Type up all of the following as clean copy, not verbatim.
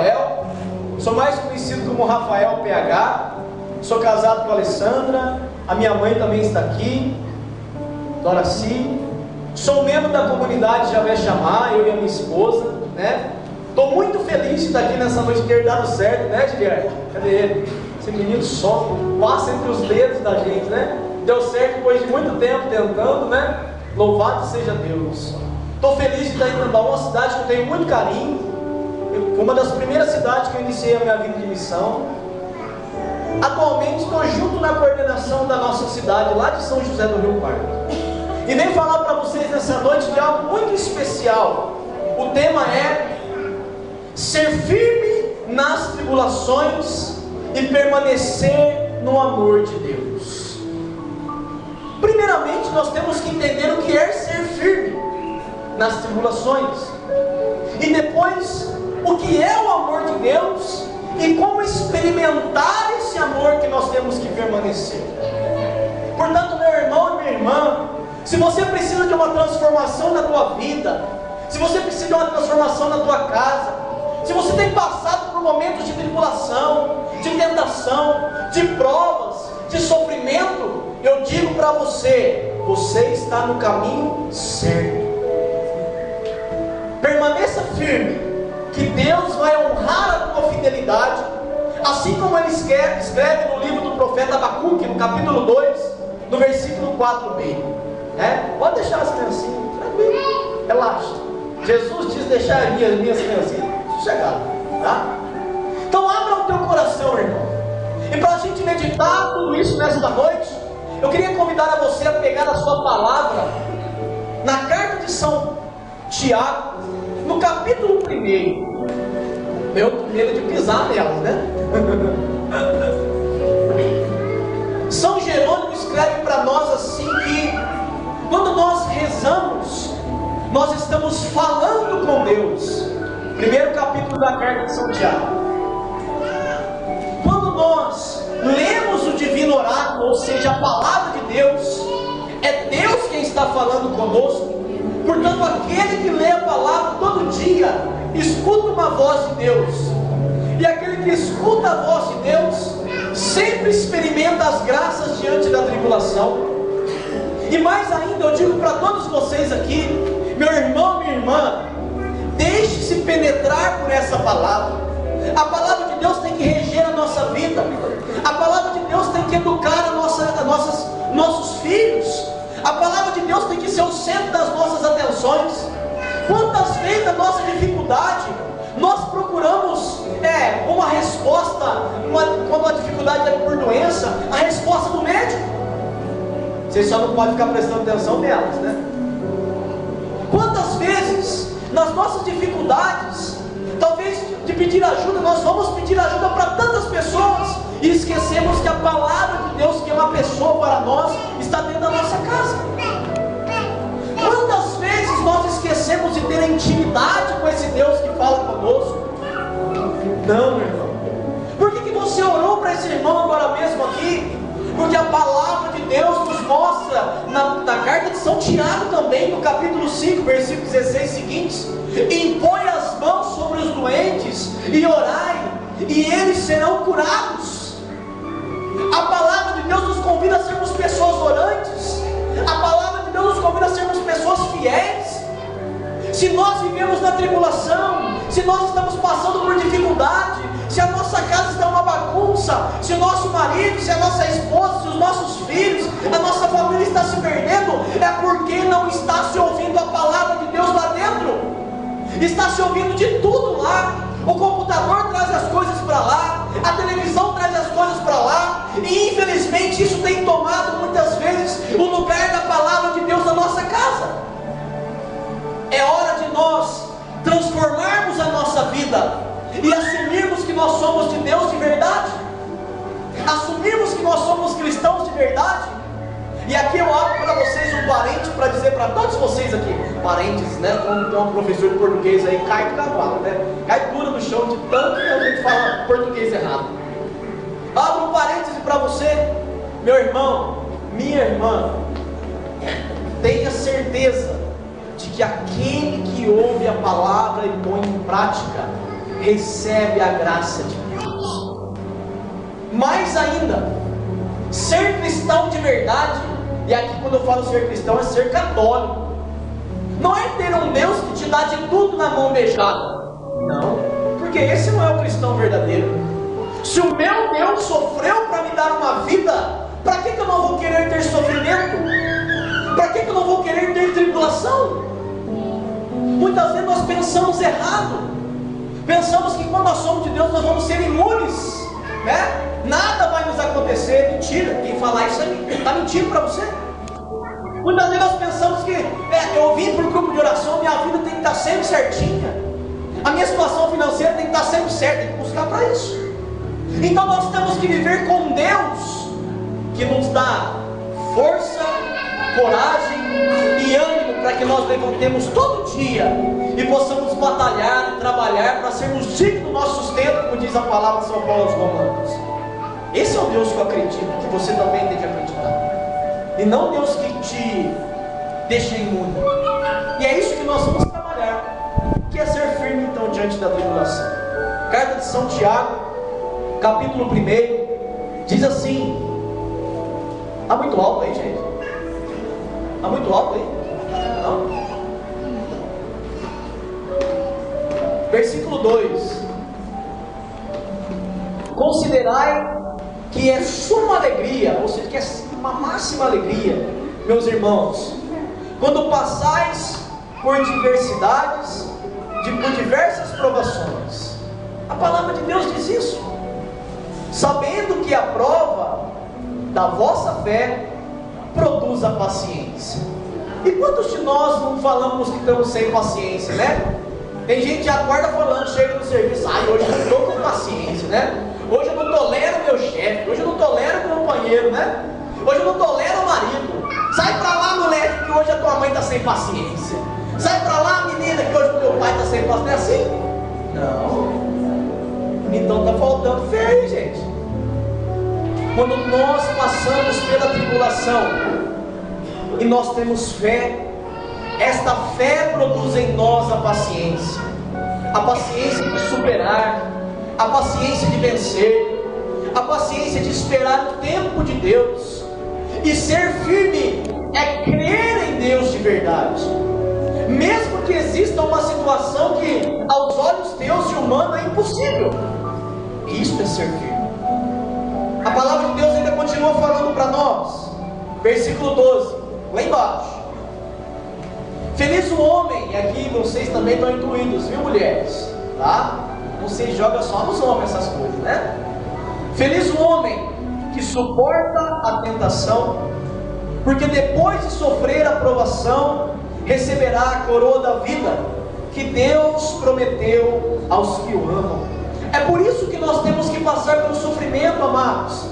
Rafael, sou mais conhecido como Rafael PH, sou casado com a Alessandra, a minha mãe também está aqui, Doraci, sou membro da comunidade Javé Chamar, eu e a minha esposa, né? Estou muito feliz de estar aqui nessa noite, ter dado certo, né, Guilherme? Cadê ele? Esse menino só passa entre os dedos da gente, né? Deu certo depois de muito tempo tentando, né? Louvado seja Deus. Estou feliz de estar em Tambal, uma cidade que eu tenho muito carinho. Foi uma das primeiras cidades que eu iniciei a minha vida de missão. Atualmente estou junto na coordenação da nossa cidade, lá de São José do Rio Pardo. E venho falar para vocês nessa noite de algo muito especial. O tema é ser firme nas tribulações e permanecer no amor de Deus. Primeiramente, nós temos que entender o que é ser firme nas tribulações, e depois o que é o amor de Deus e como experimentar esse amor que nós temos que permanecer. Portanto, meu irmão e minha irmã, se você precisa de uma transformação na tua vida, se você precisa de uma transformação na tua casa, se você tem passado por momentos de tribulação, de tentação, de provas, de sofrimento, eu digo para você, você está no caminho certo. Permaneça firme, que Deus vai honrar a tua fidelidade, assim como Ele escreve no livro do profeta Abacuque, no capítulo 2, no versículo 4b. Pode deixar as criancinhas, tranquilo, relaxa. Jesus diz deixar as minhas criancinhas sossegadas, tá? Então abra o teu coração, irmão. E para a gente meditar tudo isso nesta noite, eu queria convidar a você a pegar a sua palavra na carta de São Tiago, no capítulo 1. Eu tô com medo de pisar nelas, né? São Jerônimo escreve para nós assim que quando nós rezamos, nós estamos falando com Deus. Primeiro capítulo da carta de São Tiago. Quando nós lemos o divino oráculo, ou seja, a palavra de Deus, é Deus quem está falando conosco. Portanto, aquele que lê a palavra todo dia, escuta uma voz de Deus. E aquele que escuta a voz de Deus, sempre experimenta as graças diante da tribulação. E mais ainda, eu digo para todos vocês aqui, meu irmão, minha irmã, deixe-se penetrar por essa palavra. A palavra de Deus tem que reger a nossa vida. A palavra de Deus tem que educar nossos filhos. A palavra de Deus tem que ser o centro das nossas atenções. Quantas vezes na nossa dificuldade nós procuramos uma resposta, quando a dificuldade é por doença, a resposta do médico. Vocês só não podem ficar prestando atenção nelas, né? Quantas vezes nas nossas dificuldades, talvez de pedir ajuda, nós vamos pedir ajuda para tantas pessoas e esquecemos que a palavra de Deus, que é uma pessoa para nós, está dentro da nossa casa. Quantas vezes nós esquecemos de ter intimidade com esse Deus que fala conosco? Não, meu irmão. Por que você orou para esse irmão agora mesmo aqui? Porque a palavra de Deus nos mostra na carta de São Tiago também, no capítulo 5, versículo 16 seguintes: impõe as mãos sobre os doentes e orai, e eles serão curados. A palavra de Deus nos convida a sermos pessoas orantes. A palavra de Deus nos convida a sermos pessoas fiéis. Se nós vivemos na tribulação, se nós estamos passando por dificuldade, se a nossa casa está uma bagunça, se o nosso marido, se a nossa esposa, se os nossos filhos, a nossa família está se perdendo, é porque não está se ouvindo a palavra de Deus lá dentro. Está se ouvindo de tudo lá. O computador traz as coisas para lá, a televisão traz as coisas para lá, e infelizmente isso tem tomado muitas vezes o lugar da palavra de Deus na nossa casa. É hora de nós transformarmos a nossa vida e assumirmos que nós somos de Deus de verdade, assumirmos que nós somos cristãos de verdade. E aqui eu abro para vocês um parente para dizer para todos vocês aqui, parentes, né? Como tem um professor de português aí, cai do cavalo, né? Cai dura no chão de tanto que a gente fala português errado. Abro um parêntese para você, meu irmão, minha irmã, tenha certeza de que aquele que ouve a palavra e põe em prática, recebe a graça de Deus. Mais ainda, ser cristão de verdade, e aqui quando eu falo ser cristão é ser católico, não é ter um Deus que te dá de tudo na mão beijada. Não, porque esse não é o cristão verdadeiro. Se o meu Deus sofreu para me dar uma vida, para que eu não vou querer ter sofrimento? Para que eu não vou querer ter tribulação? Muitas vezes nós pensamos errado. Pensamos que quando nós somos de Deus nós vamos ser imunes, né? Nada vai nos acontecer. Mentira, quem falar isso está mentindo para você. Muitas vezes nós pensamos que eu vim para o grupo de oração, minha vida tem que estar sempre certinha, a minha situação financeira tem que estar sempre certa, tem que buscar para isso. Então nós temos que viver com Deus, que nos dá força, coragem e ânimo para que nós levantemos todo dia e possamos batalhar e trabalhar para sermos dignos do nosso sustento, como diz a palavra de São Paulo aos Romanos. Esse é o Deus que eu acredito, que você também tem que acreditar. E não Deus que te deixa imune. E é isso que nós vamos trabalhar, que é ser firme então diante da tribulação. Carta de São Tiago, capítulo 1, diz assim. Está muito alto aí, gente? Está muito alto aí? Não? Versículo 2: considerai que é suma alegria, ou seja, que é uma máxima alegria, meus irmãos, quando passais por diversidades, por diversas provações. A palavra de Deus diz isso, sabendo que a prova da vossa fé produz a paciência. E quantos de nós não falamos que estamos sem paciência, né? Tem gente que acorda falando, chega no serviço, hoje eu não estou com paciência, né? Hoje eu não tolero meu chefe, hoje eu não tolero o companheiro, né? Hoje eu não tolero o marido. Sai pra lá, moleque, que hoje a tua mãe está sem paciência. Sai pra lá, menina, que hoje o teu pai está sem paciência. Não é assim? Não. Então está faltando fé aí, gente. Quando nós passamos pela tribulação e nós temos fé, esta fé produz em nós a paciência de superar, a paciência de vencer, a paciência de esperar o tempo de Deus. E ser firme é crer em Deus de verdade, mesmo que exista uma situação que aos olhos teus e humano é impossível. Isto é ser firme. A palavra de Deus ainda continua falando para nós, versículo 12, lá embaixo. Feliz o homem, e aqui vocês também estão incluídos, viu, mulheres? Tá? Não se joga só nos homens essas coisas, né? Feliz o homem que suporta a tentação, porque depois de sofrer a provação, receberá a coroa da vida que Deus prometeu aos que o amam. É por isso que nós temos que passar pelo sofrimento, amados.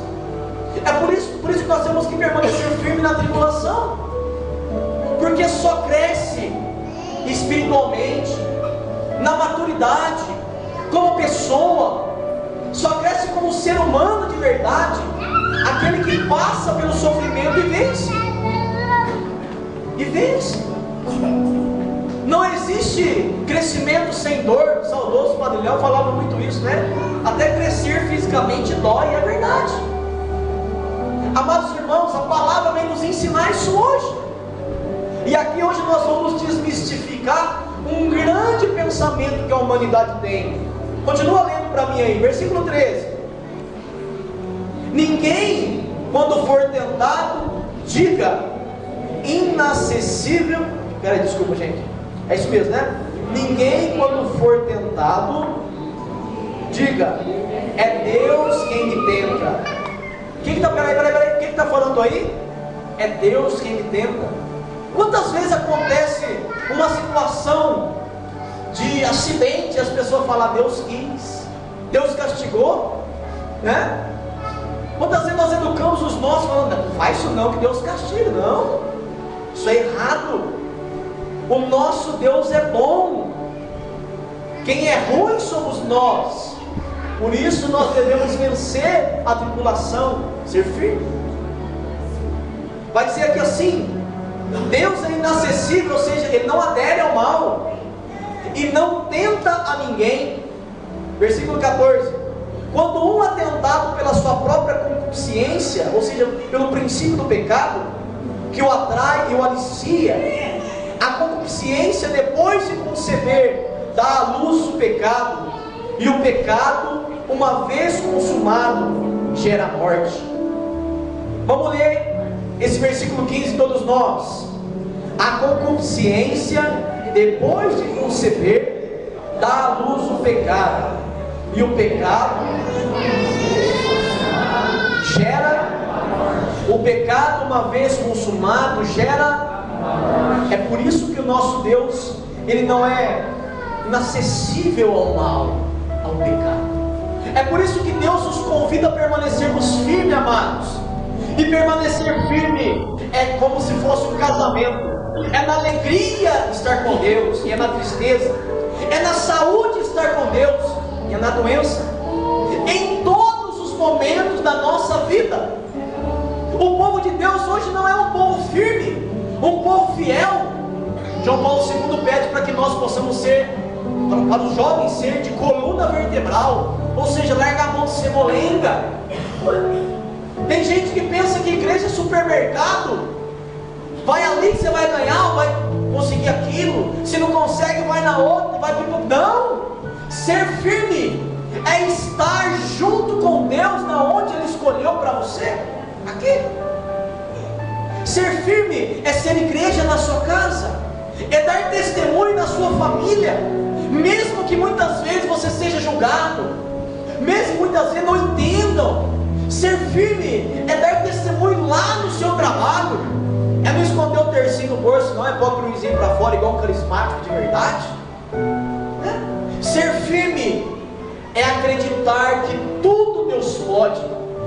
É por isso que nós temos que permanecer firme na tribulação, porque só cresce espiritualmente, na maturidade, como pessoa, só cresce como ser humano de verdade aquele que passa pelo sofrimento e vence. E vence. Não existe crescimento sem dor. O saudoso Padre Léo falava muito isso, né? Até crescer fisicamente dói, é verdade. Amados irmãos, a palavra vem nos ensinar isso hoje. E aqui hoje nós vamos desmistificar um grande pensamento que a humanidade tem. Continua lendo para mim aí, versículo 13. Ninguém, quando for tentado, diga inacessível. Peraí, desculpa, gente. É isso mesmo, né? Ninguém, quando for tentado, diga, é Deus quem me tenta. Quem que tá, peraí, quem que tá falando aí? É Deus quem me tenta. Quantas vezes acontece uma situação de acidente e as pessoas falam, Deus quis, Deus castigou, né? Quantas vezes nós educamos os nossos falando, não faz isso não, que Deus castiga? Não, isso é errado. O nosso Deus é bom. Quem é ruim somos nós. Por isso nós devemos vencer a tribulação, ser firme. Vai dizer aqui assim, Deus é inacessível, ou seja, Ele não adere ao mal e não tenta a ninguém. Versículo 14: quando um atentado pela sua própria concupiscência, ou seja, pelo princípio do pecado, que o atrai e o alicia, a concupiscência, depois de conceber, dá à luz o pecado, e o pecado, uma vez consumado, gera morte. Vamos ler esse versículo 15 todos nós. A concupiscência, depois de conceber, dá à luz o pecado, e o pecado gera, o pecado, uma vez consumado, gera. É por isso que o nosso Deus, Ele não é inacessível ao mal, ao pecado. É por isso que Deus nos convida a permanecermos firmes, amados. E permanecer firme é como se fosse um casamento. É na alegria estar com Deus, e é na tristeza. É na saúde estar com Deus, e é na doença. Em todos os momentos da nossa vida. O povo de Deus hoje não é um povo firme, um povo fiel. João Paulo II pede para que nós possamos ser, para os jovens ser de coluna vertebral, ou seja, larga a mão de ser molenga. Tem gente que pensa que igreja é supermercado. Vai ali que você vai ganhar, vai conseguir aquilo. Se não consegue, vai na outra, vai para... Não! Ser firme é estar junto com Deus na onde Ele escolheu para você. Aqui. Ser firme é ser igreja na sua casa, é dar testemunho na sua família, mesmo que muitas vezes você seja julgado, mesmo que muitas vezes não entendam. Ser firme é dar testemunho lá no seu trabalho, é não esconder o tercinho no bolso, não é pôr o cruzinho para fora igual um carismático de verdade. Ser firme é acreditar que tudo Deus pode,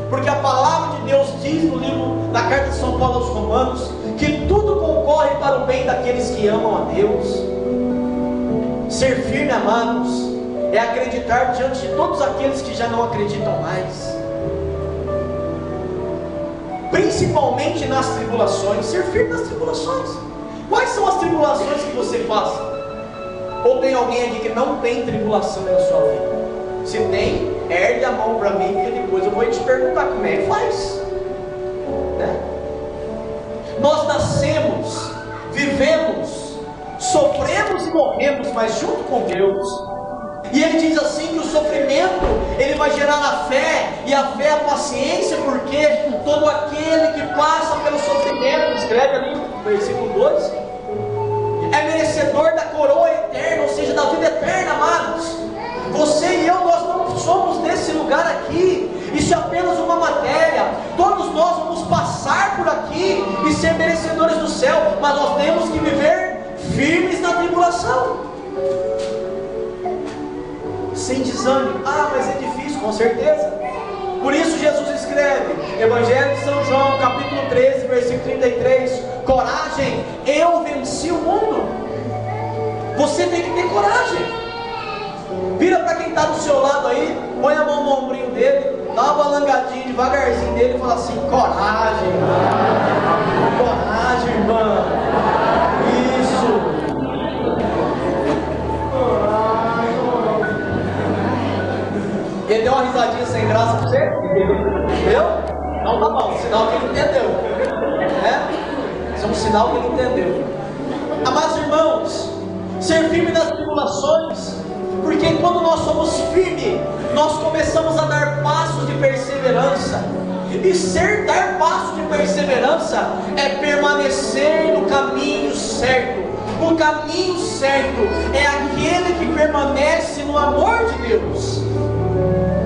porque a palavra de Deus diz no livro, na carta de São Paulo aos Romanos, que tudo concorre para o bem daqueles que amam a Deus. Ser firme, amados, é acreditar diante de todos aqueles que já não acreditam mais, principalmente nas tribulações. Ser firme nas tribulações. Quais são as tribulações que você passa? Ou tem alguém aqui que não tem tribulação na sua vida? Se tem, ergue a mão para mim, porque depois eu vou te perguntar como é que faz, né? Nós nascemos, vivemos, sofremos e morremos, mas junto com Deus. E Ele diz assim que o sofrimento, ele vai gerar a fé, e a fé a paciência, porque todo aquele que passa pelo sofrimento, escreve ali no versículo 2, é merecedor da coroa eterna, ou seja, da vida eterna, amados. Você e eu, nós não somos nesse lugar aqui, isso é apenas uma matéria. Todos nós vamos passar por aqui e ser merecedores do céu, mas nós temos que viver firmes na tribulação, sem desânimo. Ah, mas é difícil, com certeza. Por isso Jesus escreve, Evangelho de São João, capítulo 13, versículo 33, coragem, eu venci o mundo. Você tem que ter coragem. Vira para quem está do seu lado aí, põe a mão no ombrinho dele, dá uma balangadinha devagarzinho dele e fala assim: coragem, irmão. Coragem, irmã. Isso. Ele deu uma risadinha sem graça para você? Entendeu? Não, tá bom, sinal que ele entendeu, né? Isso é um sinal que ele entendeu. Amados irmãos, ser firme nas tribulações, porque quando nós somos firmes, nós começamos a dar passos de perseverança. E dar passos de perseverança é permanecer no caminho certo. O caminho certo é aquele que permanece no amor de Deus.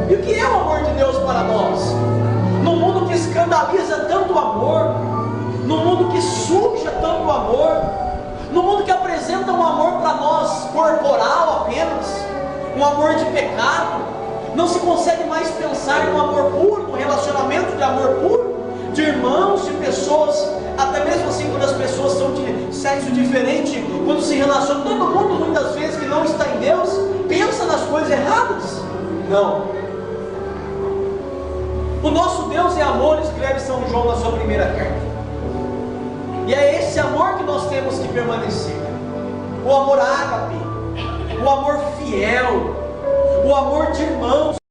E o que é o amor de Deus para nós? No mundo que escandaliza tanto o amor, no mundo que suja tanto o amor, no mundo que apresenta um amor para nós corporal apenas, um amor de pecado, não se consegue mais pensar no amor puro, no relacionamento de amor puro, de irmãos, de pessoas, até mesmo assim quando as pessoas são de sexo diferente, quando se relacionam, todo mundo muitas vezes que não está em Deus, pensa nas coisas erradas. Não. O nosso Deus é amor, escreve São João na sua primeira carta. E é esse amor que nós temos que permanecer. O amor ágape, o amor fiel, o amor de irmãos.